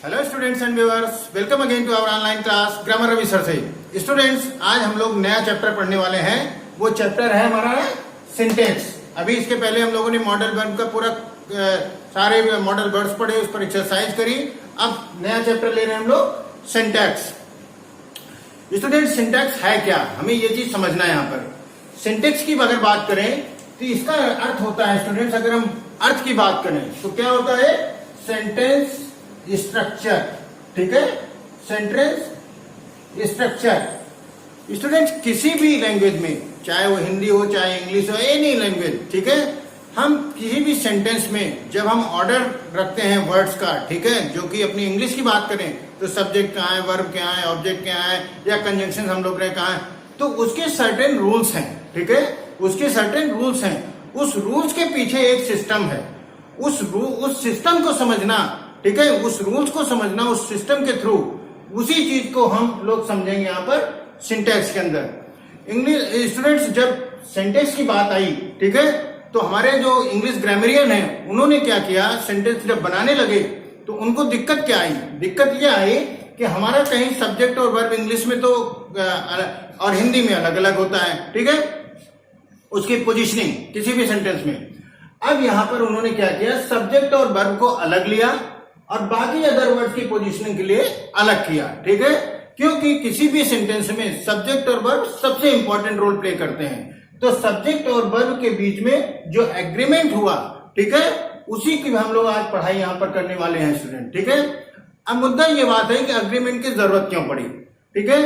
Hello students and viewers, welcome again to our online class grammar Ravi sir से। Students, आज हम लोग नया चैप्टर पढ़ने वाले हैं। वो चैप्टर है हमारा सिंटेक्स। अभी इसके पहले हम लोगों ने मॉडल वर्ब का पूरा सारे मॉडल वर्ड्स पढ़े, उस पर एक्सरसाइज करी। अब नया चैप्टर ले रहे हैं हम लोग, सिंटेक्स। स्टूडेंट्स, सिंटेक्स है क्या, हमें ये चीज समझना है। यहाँ पर सिंटेक्स की अगर बात करें तो इसका अर्थ होता है स्टूडेंट्स, अगर हम अर्थ की बात करें तो क्या होता है, सेंटेंस स्ट्रक्चर। ठीक है, सेंटेंस स्ट्रक्चर। स्टूडेंट्स, किसी भी लैंग्वेज में, चाहे वो हिंदी हो चाहे इंग्लिश हो, एनी लैंग्वेज, ठीक है, हम किसी भी सेंटेंस में जब हम ऑर्डर रखते हैं वर्ड्स का, ठीक है, जो कि अपनी इंग्लिश की बात करें तो सब्जेक्ट कहाँ है, वर्ब क्या है, ऑब्जेक्ट क्या है, या कंजंक्शन हम लोग रहे कहाँ है, तो उसके सर्टेन रूल्स हैं। ठीक है, उसके सर्टेन रूल्स हैं। उस रूल्स के पीछे एक सिस्टम है। उस सिस्टम को समझना, ठीक है, उस रूल्स को समझना, उस सिस्टम के थ्रू उसी चीज को हम लोग समझेंगे यहाँ पर सिंटेक्स के अंदर। इंग्लिश स्टूडेंट्स, जब सिंटेक्स की बात आई, ठीक है, तो हमारे जो इंग्लिश ग्रामरियन हैं उन्होंने क्या किया, सेंटेंस जब बनाने लगे तो उनको दिक्कत क्या आई। दिक्कत यह आई कि हमारा कहीं सब्जेक्ट और वर्ब इंग्लिश में तो और हिंदी में अलग अलग होता है, ठीक है, उसकी पोजीशनिंग किसी भी सेंटेंस में। अब यहां पर उन्होंने क्या किया, सब्जेक्ट और वर्ब को अलग लिया और बाकी अदर वर्ड्स की पोजीशनिंग के लिए अलग किया। ठीक है, क्योंकि किसी भी सेंटेंस में सब्जेक्ट और वर्ब सबसे इंपॉर्टेंट रोल प्ले करते हैं। तो सब्जेक्ट और वर्ब के बीच में जो एग्रीमेंट हुआ, ठीक है, उसी की हम लोग आज पढ़ाई यहां पर करने वाले हैं स्टूडेंट। ठीक है, अब मुद्दा ये बात है कि एग्रीमेंट की जरूरत क्यों पड़ी। ठीक है,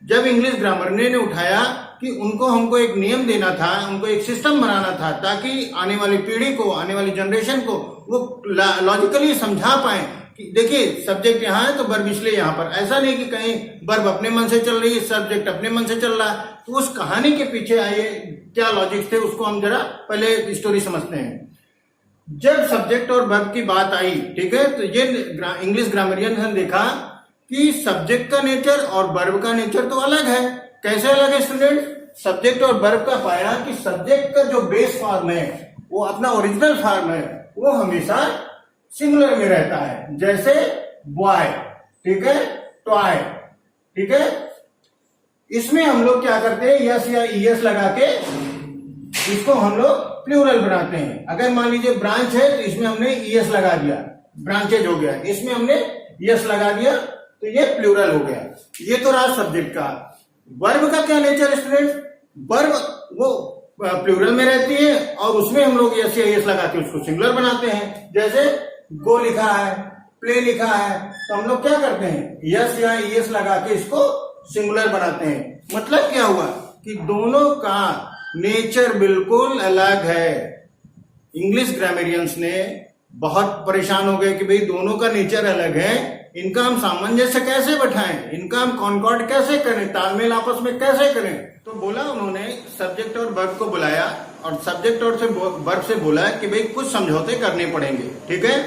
जब इंग्लिश ग्रामर ने उठाया कि उनको हमको एक नियम देना था, उनको एक सिस्टम बनाना था, ताकि आने वाली पीढ़ी को, आने वाली जनरेशन को वो लॉजिकली समझा पाए कि देखिए सब्जेक्ट यहाँ है तो वर्ब इसलिए यहाँ पर। ऐसा नहीं कि कहीं वर्ब अपने मन से चल रही है, सब्जेक्ट अपने मन से चल रहा है। तो उस कहानी के पीछे आए क्या लॉजिक थे, उसको हम जरा पहले स्टोरी समझते हैं। जब सब्जेक्ट और वर्ब की बात आई, ठीक है, तो ये इंग्लिश ग्रामरियन ने देखा कि सब्जेक्ट का नेचर और वर्ब का नेचर तो अलग है। कैसे अलग है स्टूडेंट? सब्जेक्ट और वर्ब का पाया कि सब्जेक्ट का जो बेस फॉर्म है, वो अपना ओरिजिनल फॉर्म है, वो हमेशा सिंगुलर में रहता है। जैसे बॉय, ठीक है, टॉय, ठीक है, इसमें हम लोग क्या करते हैं, यस या ईएस लगा के इसको हम लोग प्लूरल बनाते हैं। अगर मान लीजिए ब्रांच है तो इसमें हमने ईएस लगा दिया, ब्रांचेज हो गया, इसमें हमने यस लगा दिया तो ये प्लूरल हो गया। ये तो रहा सब्जेक्ट का। वर्ब का क्या नेचर स्टूडेंट? वर्ब वो प्लूरल में रहती है और उसमें हम लोग यस या एस लगा के उसको सिंगुलर बनाते हैं। जैसे गो लिखा है, प्ले लिखा है, तो हम लोग क्या करते हैं, यस या एस लगा के इसको सिंगुलर बनाते हैं। मतलब क्या हुआ कि दोनों का नेचर बिल्कुल अलग है। इंग्लिश ग्रामरियंस ने बहुत परेशान हो गए कि भाई दोनों का नेचर अलग है, इनका हम सामंजस्य कैसे बैठाएं, इनका हम कॉन्कॉर्ड कैसे करें, तालमेल आपस में कैसे करें। तो बोला उन्होंने, सब्जेक्ट और वर्ब को बुलाया और सब्जेक्ट और वर्ब से बोला कि भाई कुछ समझौते करने पड़ेंगे। ठीक है,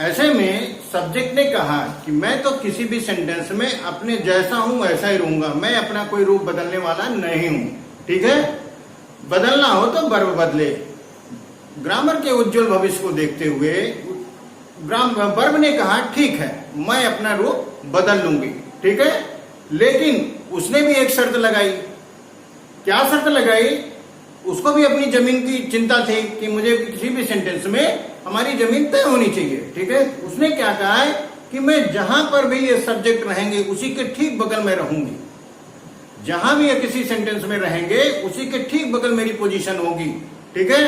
ऐसे में सब्जेक्ट ने कहा कि मैं तो किसी भी सेंटेंस में अपने जैसा हूं वैसा ही रहूंगा, मैं अपना कोई रूप बदलने वाला नहीं हूं। ठीक है, बदलना हो तो वर्ब बदले। ग्रामर के उज्जवल भविष्य को देखते हुए वर्ब ने कहा ठीक है, मैं अपना रूप बदल लूंगी। ठीक है, लेकिन उसने भी एक शर्त लगाई। क्या शर्त लगाई? उसको भी अपनी जमीन की चिंता थी कि मुझे किसी भी सेंटेंस में हमारी जमीन तय होनी चाहिए। ठीक है, उसने क्या कहा है कि मैं जहां पर भी ये सब्जेक्ट रहेंगे उसी के ठीक बगल में रहूंगी। जहां भी ये किसी सेंटेंस में रहेंगे उसी के ठीक बगल मेरी पोजीशन होगी। ठीक है,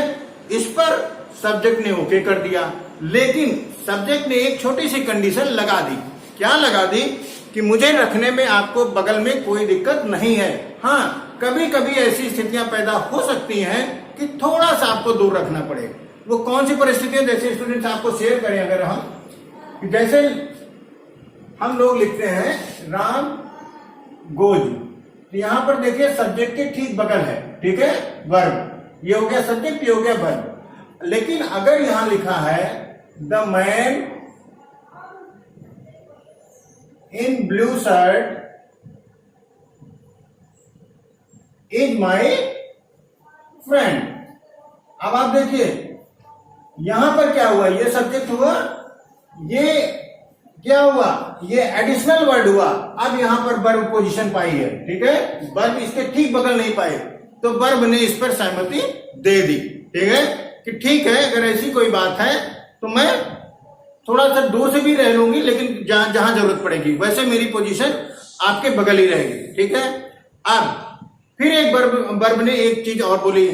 इस पर सब्जेक्ट ने ओके कर दिया, लेकिन सब्जेक्ट ने एक छोटी सी कंडीशन लगा दी। क्या लगा दी? कि मुझे रखने में आपको बगल में कोई दिक्कत नहीं है। हाँ, कभी कभी ऐसी स्थितियां पैदा हो सकती हैं कि थोड़ा सा आपको दूर रखना पड़े। वो कौन सी परिस्थितियां, जैसे स्टूडेंट्स आपको शेयर करें अगर हम, जैसे हम लोग लिखते हैं राम गोज, तो यहां पर देखिए सब्जेक्ट के ठीक बगल है, ठीक है, वर्ब, ये हो गया सब्जेक्ट, ये हो गया वर्ब। लेकिन अगर यहां लिखा है the man in blue shirt is my friend, अब आप देखिए यहां पर क्या हुआ, ये सब्जेक्ट हुआ, ये क्या हुआ, ये एडिशनल वर्ड हुआ, अब यहां पर वर्ब पोजीशन पाई है, ठीक है, वर्ब इसके ठीक बगल नहीं पाए, तो वर्ब ने इस पर सहमति दे दी, ठीक है, कि ठीक है अगर ऐसी कोई बात है तो मैं थोड़ा सा दूर से भी रह लूंगी, लेकिन जहां जहां जरूरत पड़ेगी, वैसे मेरी पोजीशन आपके बगल ही रहेगी, ठीक है। अब फिर एक वर्ब ने एक चीज और बोली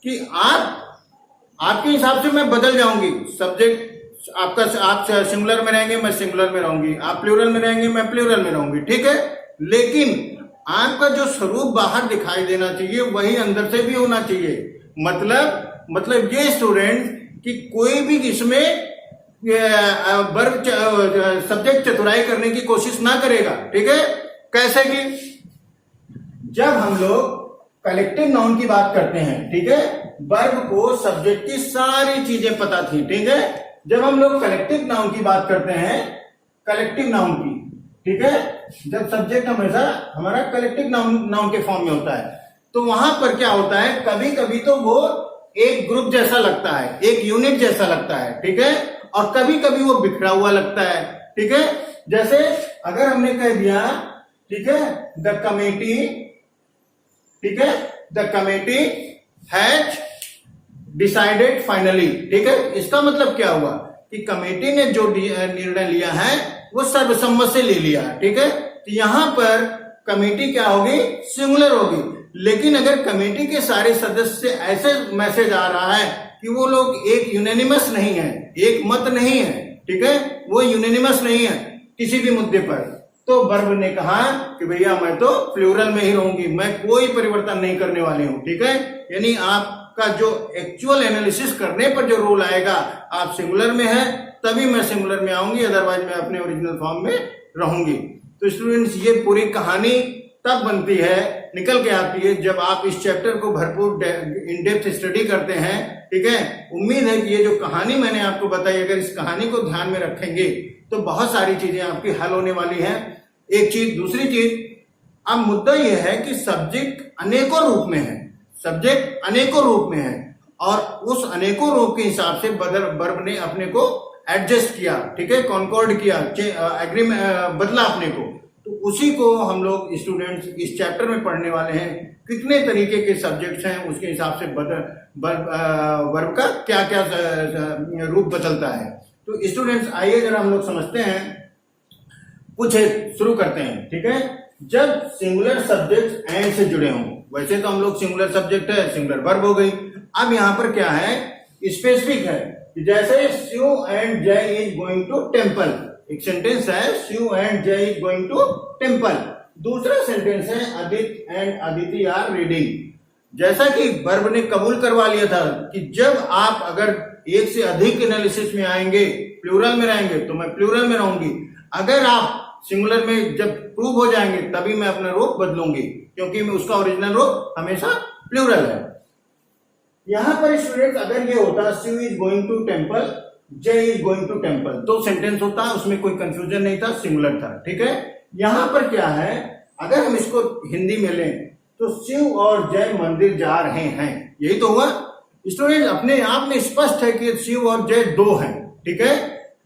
कि आपके हिसाब से मैं बदल जाऊंगी, सब्जेक्ट आपका, आप सिंगुलर में रहेंगे मैं सिंगुलर में रहूंगी, आप प्लूरल में रहेंगे मैं प्लूरल में रहूंगी, ठीक है, लेकिन आपका जो स्वरूप बाहर दिखाई देना चाहिए वही अंदर से भी होना चाहिए। मतलब ये स्टूडेंट कि कोई भी इसमें वर्ब सब्जेक्ट चतुराई करने की कोशिश ना करेगा, ठीक है। कैसे कि जब हम लोग कलेक्टिव नाउन की बात करते हैं, ठीक है, वर्ब को सब्जेक्ट की सारी चीजें पता थी, ठीक है। जब हम लोग कलेक्टिव नाउन की बात करते हैं, कलेक्टिव नाउन की, ठीक है, जब सब्जेक्ट हमेशा हमारा कलेक्टिव नाउन के फॉर्म में होता है, तो वहां पर क्या होता है, कभी कभी तो वो एक ग्रुप जैसा लगता है, एक यूनिट जैसा लगता है, ठीक है, और कभी कभी वो बिखरा हुआ लगता है, ठीक है। जैसे अगर हमने कह दिया, ठीक है, द कमेटी, ठीक है, the committee has decided finally, ठीक है, इसका मतलब क्या हुआ कि कमेटी ने जो निर्णय लिया है वो सर्वसम्मत से ले लिया, ठीक है। तो यहां पर कमेटी क्या होगी, सिंगुलर होगी, लेकिन अगर कमेटी के सारे सदस्य ऐसे मैसेज आ रहा है कि वो लोग एक यूनानिमस नहीं है, एक मत नहीं है, ठीक है, वो यूनानिमस नहीं है किसी भी मुद्दे पर, तो वर्ब ने कहा कि भैया मैं तो प्लूरल में ही रहूंगी, मैं कोई परिवर्तन नहीं करने वाली हूं, ठीक है। यानी आपका जो एक्चुअल एनालिसिस करने पर जो रूल आएगा, आप सिंगुलर में है तभी मैं सिंगुलर में आऊंगी, अदरवाइज मैं अपने ओरिजिनल फॉर्म में रहूंगी। तो स्टूडेंट्स ये पूरी कहानी तब बनती है, निकल के आती है, जब आप इस चैप्टर को भरपूर इन डेप्थ स्टडी करते हैं, ठीक है। उम्मीद है कि ये जो कहानी मैंने आपको बताई, अगर इस कहानी को ध्यान में रखेंगे तो बहुत सारी चीजें आपकी हल होने वाली हैं। एक चीज, दूसरी चीज, अब मुद्दा यह है कि सब्जेक्ट अनेकों रूप में है, सब्जेक्ट अनेकों रूप में है, और उस अनेकों रूप के हिसाब से वर्ब ने अपने को एडजस्ट किया, ठीक है, कॉन्कॉर्ड किया, बदला अपने को। तो उसी को हम लोग स्टूडेंट्स इस चैप्टर में पढ़ने वाले हैं, कितने तरीके के सब्जेक्ट्स हैं, उसके हिसाब से वर्ब का क्या क्या रूप बदलता है। तो स्टूडेंट्स आइए जरा हम लोग समझते हैं, कुछ शुरू करते हैं, ठीक है। जब सिंगुलर सब्जेक्ट एंड से जुड़े हों, वैसे तो हम लोग सिंगुलर सब्जेक्ट है, सिंगुलर वर्ब हो गई, अब यहां पर क्या है, स्पेसिफिक है, जैसे Shiv and Jai is going to temple, एक सेंटेंस है Shiv and Jai is going to temple, दूसरा सेंटेंस है Aditya and Aditi are reading. जैसा कि वर्ब ने कबूल करवा लिया था कि जब आप अगर एक से अधिक एनालिसिस में आएंगे, प्लूरल में रहेंगे, तो मैं प्लूरल में रहूंगी, अगर आप सिंगुलर में जब प्रूव हो जाएंगे तभी मैं अपना रूप बदलूंगी, क्योंकि मैं उसका ओरिजिनल रूप हमेशा प्लूरल है। यहां पर स्टूडेंट अगर ये होता Shiv is going to temple, Jai is going to temple, तो सेंटेंस होता, उसमें कोई कंफ्यूजन नहीं था, सिंगुलर था, ठीक है। यहां पर क्या है, अगर हम इसको हिंदी में लें तो शिव और जय मंदिर जा रहे हैं, यही तो हुआ स्टूडेंट। अपने आप में स्पष्ट है कि शिव और जय दो हैं, ठीक है,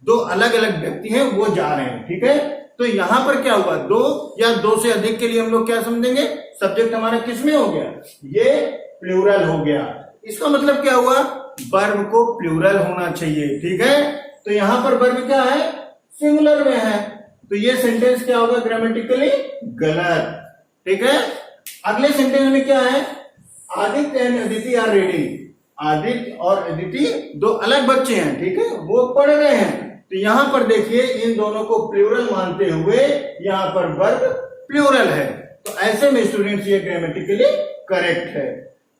दो अलग अलग व्यक्ति हैं, वो जा रहे हैं, ठीक है। तो यहां पर क्या हुआ, दो या दो से अधिक के लिए हम लोग क्या समझेंगे, सब्जेक्ट हमारा किस में हो गया, ये प्लूरल हो गया। इसका मतलब क्या हुआ, वर्ब को प्लूरल होना चाहिए, ठीक है। तो यहां पर वर्ब क्या है, सिंगुलर में है, तो ये सेंटेंस क्या होगा, ग्रामेटिकली गलत, ठीक है। अगले सेंटेंस में क्या है, Aditya and Aditi are reading, Aditya और अदिति दो अलग बच्चे हैं, ठीक है, वो पढ़ रहे हैं, तो यहां पर देखिए इन दोनों को प्लूरल मानते हुए यहां पर वर्ब प्लूरल है, तो ऐसे में स्टूडेंट्स ये ग्रामेटिकली करेक्ट है।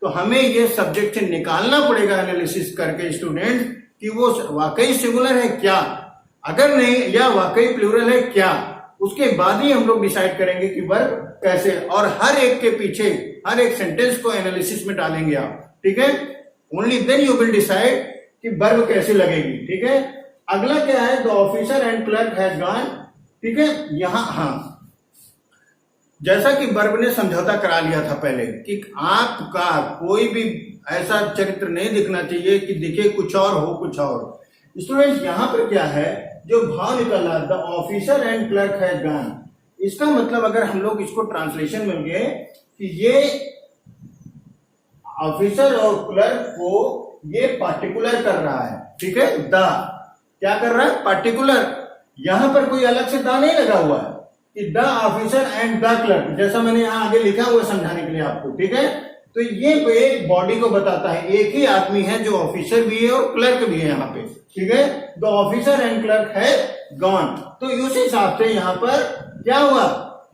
तो हमें ये सब्जेक्ट से निकालना पड़ेगा एनालिसिस करके स्टूडेंट कि वो वाकई सिंगुलर है क्या, अगर नहीं, या वाकई प्लूरल है क्या, उसके बाद ही हम लोग डिसाइड करेंगे कि वर्ब कैसे, और हर एक के पीछे हर एक सेंटेंस को एनालिसिस में डालेंगे आप, ठीक है। Only then you will decide कि वर्ब कैसे लगेगी, ठीक है। अगला क्या है, the officer and clerk has gone, ठीक है। यहां हाँ, जैसा कि वर्ब ने समझौता करा लिया था पहले कि आपका कोई भी ऐसा चरित्र नहीं दिखना चाहिए कि दिखे कुछ और हो कुछ और। स्टूडेंट्स यहां पर क्या है, जो भाव निकल रहा है, the officer and clerk has gone, इसका मतलब अगर हम लोग इसको ट्रांसलेशन में गए कि ये ऑफिसर और क्लर्क को ये पार्टिकुलर कर रहा है, ठीक है, द क्या कर रहा है, पार्टिकुलर, यहां पर कोई अलग से द नहीं लगा हुआ है कि the officer and the clerk, जैसा मैंने यहां आगे लिखा हुआ समझाने के लिए आपको, ठीक है। तो ये एक बॉडी को बताता है, एक ही आदमी है जो ऑफिसर भी है और क्लर्क भी है यहाँ पे, ठीक है। द ऑफिसर एंड क्लर्क है गॉन, तो उस हिसाब से यहाँ पर क्या हुआ,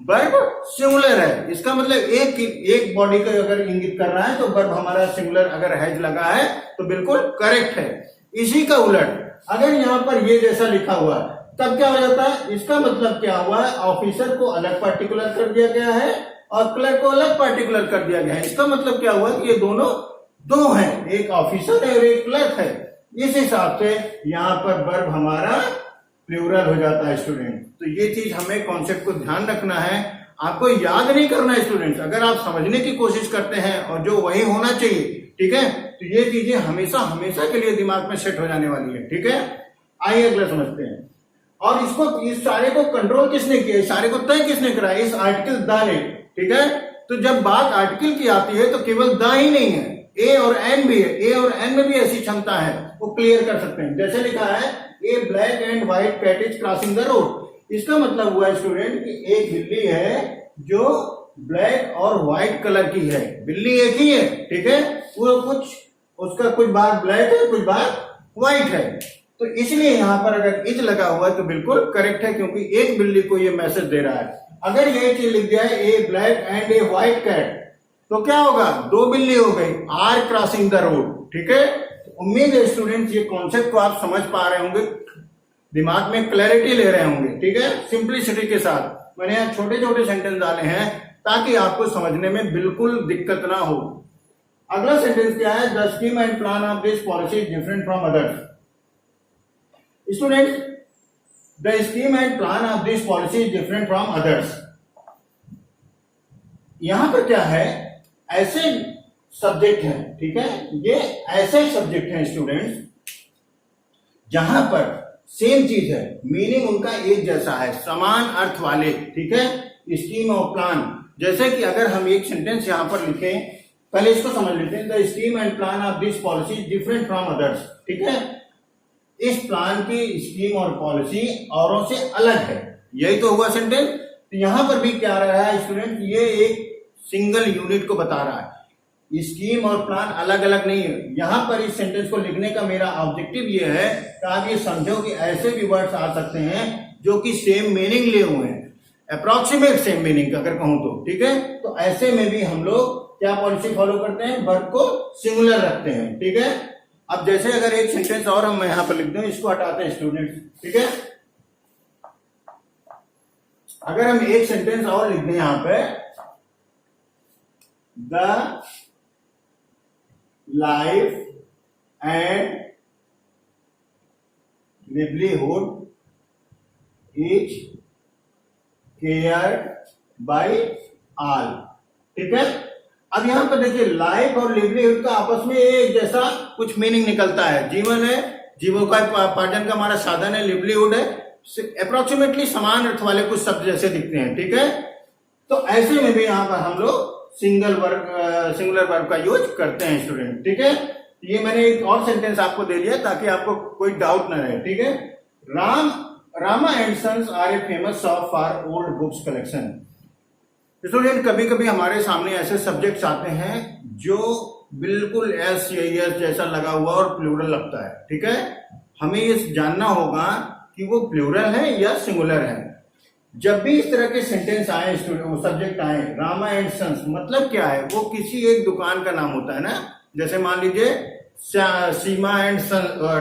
वर्ब सिंगुलर है, इसका मतलब एक बॉडी को अगर इंगित कर रहा है तो वर्ब हमारा सिंगुलर अगर हैज लगा है तो बिल्कुल करेक्ट है। इसी का उलट अगर यहाँ पर ये जैसा लिखा हुआ है तब क्या हो जाता है, इसका मतलब क्या हुआ है, ऑफिसर को अलग पार्टिकुलर कर दिया गया है और क्लर्क को अलग पार्टिकुलर कर दिया गया है। इसका मतलब क्या हुआ कि ये दोनों दो हैं, एक ऑफिसर है और एक क्लर्क है। इस हिसाब से यहाँ पर वर्ब हमारा प्लूरल हो जाता है स्टूडेंट। तो ये चीज हमें कॉन्सेप्ट को ध्यान रखना है, आपको याद नहीं करना है स्टूडेंट्स, अगर आप समझने की कोशिश करते हैं और जो वही होना चाहिए, ठीक है, तो ये चीजें हमेशा हमेशा के लिए दिमाग में सेट हो जाने वाली है, ठीक है। आइए अगला समझते हैं। और इसको, इस सारे को कंट्रोल किसने किया, इस सारे को तय किसने करा, इस आर्टिकल द ने, ठीक है। तो जब बात आर्टिकल की आती है तो केवल द ही नहीं है, ए और एन भी है, ए और एन में भी ऐसी क्षमता है, वो क्लियर कर सकते हैं। जैसे लिखा है a black and white cat is crossing the road, इसका मतलब हुआ स्टूडेंट कि एक बिल्ली है जो ब्लैक और व्हाइट कलर की है, बिल्ली एक ही है, ठीक है, वो कुछ उसका कुछ बार ब्लैक है कुछ बार व्हाइट है, तो इसलिए यहां पर अगर इज लगा हुआ है तो बिल्कुल करेक्ट है, क्योंकि एक बिल्ली को ये मैसेज दे रहा है। अगर ये चीज लिख दिया है a black and a white cat, तो क्या होगा, दो बिल्ली हो गई, आर क्रॉसिंग द रोड, ठीक है। उम्मीद है स्टूडेंट्स ये कॉन्सेप्ट को आप समझ पा रहे होंगे, दिमाग में क्लैरिटी ले रहे होंगे, ठीक है। सिंप्लिसिटी के साथ मैंने यहाँ छोटे छोटे सेंटेंस डाले हैं ताकि आपको समझने में बिल्कुल दिक्कत ना हो। अगला सेंटेंस क्या है, the scheme and plan of this policy is different from others. Students, the scheme and plan of this policy is different from others, यहां पर क्या है, ऐसे सब्जेक्ट हैं, ठीक है, ये ऐसे सब्जेक्ट हैं स्टूडेंट्स जहां पर सेम चीज है, मीनिंग उनका एक जैसा है, समान अर्थ वाले, ठीक है। स्कीम और प्लान, जैसे कि अगर हम एक सेंटेंस यहां पर लिखें, पहले इसको समझ लेते हैं, the scheme and plan of this policy is different from others, ठीक है। इस प्लान की स्कीम और पॉलिसी औरों से अलग है, यही तो हुआ सेंटेंस। तो यहां पर भी क्या रहा है स्टूडेंट, ये एक सिंगल यूनिट को बता रहा है, स्कीम और प्लान अलग अलग नहीं है। यहां पर इस सेंटेंस को लिखने का मेरा ऑब्जेक्टिव ये है कि आप ये समझो कि ऐसे भी वर्ड्स आ सकते हैं जो कि सेम मीनिंग लिए हुए हैं, अप्रोक्सीमेट सेम मीनिंग अगर कहूं तो, ठीक है। तो ऐसे में भी हम लोग क्या पॉलिसी फॉलो करते हैं, वर्ब को सिंगुलर रखते हैं, ठीक है। अब जैसे अगर एक सेंटेंस और हम यहां पर लिख दें, इसको हटाते हैं स्टूडेंट्स, ठीक है। अगर हम एक सेंटेंस और लिख दें यहां पे, the life and livelihood is cared by all, ठीक है। अब यहां पर देखिए, लाइफ और लिवलीहुड का आपस में एक जैसा कुछ मीनिंग निकलता है, जीवन है, जीविकोपार्जन का हमारा साधन है, लिवलीहुड है, अप्रोक्सीमेटली समान अर्थ वाले कुछ शब्द जैसे दिखते हैं, ठीक है। तो ऐसे में भी यहां पर हम लोग सिंगुलर वर्ब का यूज करते हैं स्टूडेंट, ठीक है। ये मैंने एक और सेंटेंस आपको दे दिया ताकि आपको कोई डाउट न रहे, ठीक है। Rama and sons are a famous shop for old books collection. Student, कभी कभी हमारे सामने ऐसे सब्जेक्ट्स आते हैं जो बिल्कुल एस जैसा लगा हुआ और प्लूरल लगता है, ठीक है। हमें ये जानना होगा कि वो प्लूरल है या सिंगुलर है। जब भी इस तरह के सेंटेंस आए स्टूडेंट, सब्जेक्ट आए, रामा एंड सन्स, मतलब क्या है, वो किसी एक दुकान का नाम होता है ना, जैसे मान लीजिए सीमा एंड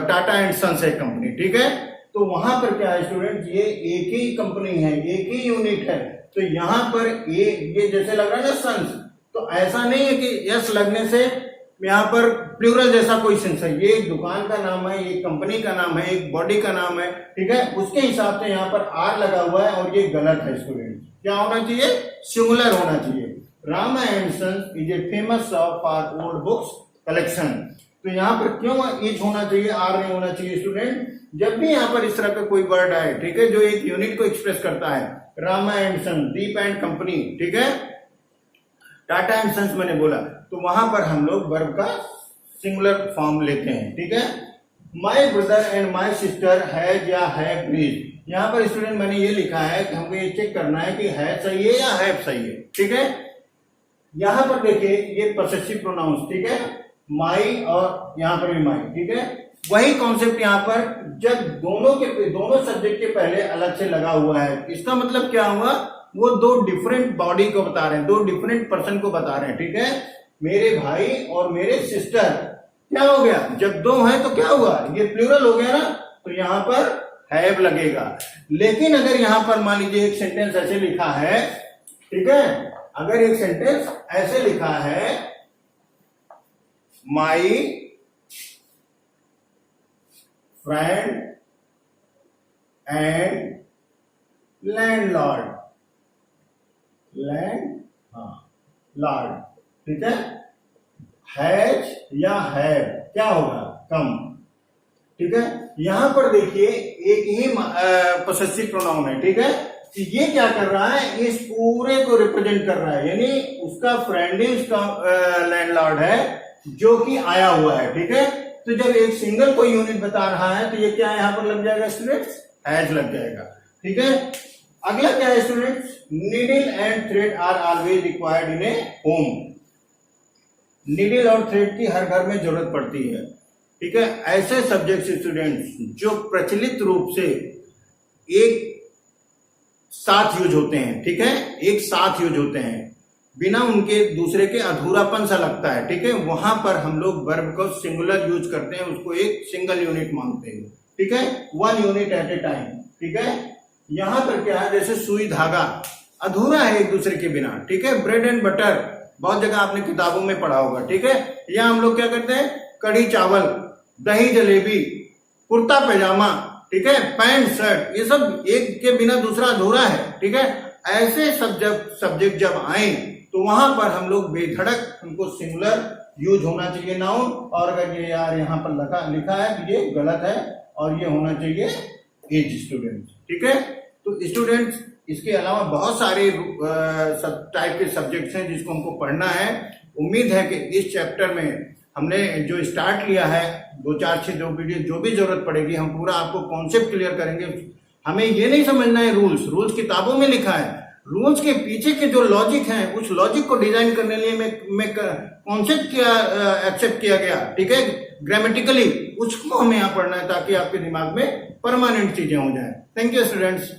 टाटा एंड सन्स एक कंपनी, ठीक है। तो वहां पर क्या है स्टूडेंट, ये एक ही कंपनी है, एक ही यूनिट है, तो यहां पर ये जैसे लग रहा है ना सन्स, तो ऐसा नहीं है कि यस लगने से यहाँ पर प्लूरल जैसा कोई सेंस है, ये एक दुकान का नाम है, एक कंपनी का नाम है, एक बॉडी का नाम है, ठीक है। उसके हिसाब से यहाँ पर आर लगा हुआ है और ये गलत है स्टूडेंट। क्या होना चाहिए, सिंगुलर होना चाहिए। Rama and sons is a famous shop for old books collection. तो यहाँ पर क्यों इज होना चाहिए, आर नहीं होना चाहिए स्टूडेंट, जब भी यहाँ पर इस तरह का कोई वर्ड आए, ठीक है, जो एक यूनिट को एक्सप्रेस करता है, Rama and son, Deep and company, ठीक है, टाटा एंड सन्स मैंने बोला, तो वहां पर हम लोग वर्ब का सिंगुलर फॉर्म लेते हैं, ठीक है। My brother and my sister has या हैव रीच्ड, यहाँ पर स्टूडेंट मैंने ये लिखा है कि हमको ये चेक करना है कि है सही है या हैव सही है, ठीक है। यहां पर देखिए ये पॉसेसिव प्रोनाउंस, ठीक है, माई और यहां पर भी माई, ठीक है। वही कॉन्सेप्ट यहां पर जब दोनों सब्जेक्ट के पहले अलग से लगा हुआ है, इसका मतलब क्या हुआ, वो दो डिफरेंट बॉडी को बता रहे हैं, दो डिफरेंट पर्सन को बता रहे हैं, ठीक है। मेरे भाई और मेरे सिस्टर, क्या हो गया, जब दो हैं तो क्या हुआ, ये प्लूरल हो गया ना, तो यहां पर हैव लगेगा। लेकिन अगर यहां पर मान लीजिए एक सेंटेंस ऐसे लिखा है, ठीक है, अगर एक सेंटेंस ऐसे लिखा है, my friend and landlord, Lord, ठीक है, हैज या हैव क्या होगा, कम, ठीक है। यहां पर देखिए एक ही पॉसेसिव प्रोनाउन है, ठीक है, तो ये क्या कर रहा है, इस पूरे को रिप्रेजेंट कर रहा है, यानी उसका फ्रेंड ही उसका लैंडलॉर्ड है जो कि आया हुआ है, ठीक है। तो जब एक सिंगल कोई यूनिट बता रहा है तो ये क्या यहां पर लग जाएगा स्टूडेंट्स, हैज लग जाएगा, ठीक है। अगला क्या है students, needle and thread are always required in a home, needle और थ्रेड की हर घर में जरूरत पड़ती है, ठीक है। ऐसे सब्जेक्ट स्टूडेंट्स जो प्रचलित रूप से एक साथ यूज होते हैं, ठीक है, एक साथ यूज होते हैं, बिना उनके दूसरे के अधूरापन सा लगता है, ठीक है, वहां पर हम लोग वर्ब को सिंगुलर यूज करते हैं, उसको एक सिंगल यूनिट मानते हैं, ठीक है, one unit at a time, ठीक है। यहां पर क्या है, जैसे सुई धागा अधूरा है एक दूसरे के बिना, ठीक है। ब्रेड एंड बटर बहुत जगह आपने किताबों में पढ़ा होगा, ठीक है। यहां हम लोग क्या करते हैं, कढ़ी चावल, दही जलेबी, कुर्ता पैजामा, ठीक है, पैंट शर्ट, ये सब एक के बिना दूसरा अधूरा है, ठीक है। ऐसे सब्जेक्ट जब आए तो वहां पर हम लोग बेधड़क उनको सिंगुलर यूज होना चाहिए नाउन, और अगर ये यार यहाँ पर लिखा है तो ये गलत है और ये होना चाहिए एज स्टूडेंट्स, ठीक है। तो स्टूडेंट्स इसके अलावा बहुत सारे सब टाइप के सब्जेक्ट्स हैं जिसको हमको पढ़ना है। उम्मीद है कि इस चैप्टर में हमने जो स्टार्ट लिया है, 2, 4, 6 जो वीडियो जो भी जरूरत पड़ेगी हम पूरा आपको कॉन्सेप्ट क्लियर करेंगे। हमें ये नहीं समझना है रूल्स किताबों में लिखा है, रूल्स के पीछे के जो लॉजिक हैं उस लॉजिक को डिजाइन करने लिए मैं कॉन्सेप्ट क्या एक्सेप्ट किया गया, ठीक है, ग्रामेटिकली उसको हमें यहाँ पढ़ना है ताकि आपके दिमाग में परमानेंट चीजें हो जाए। Thank you students.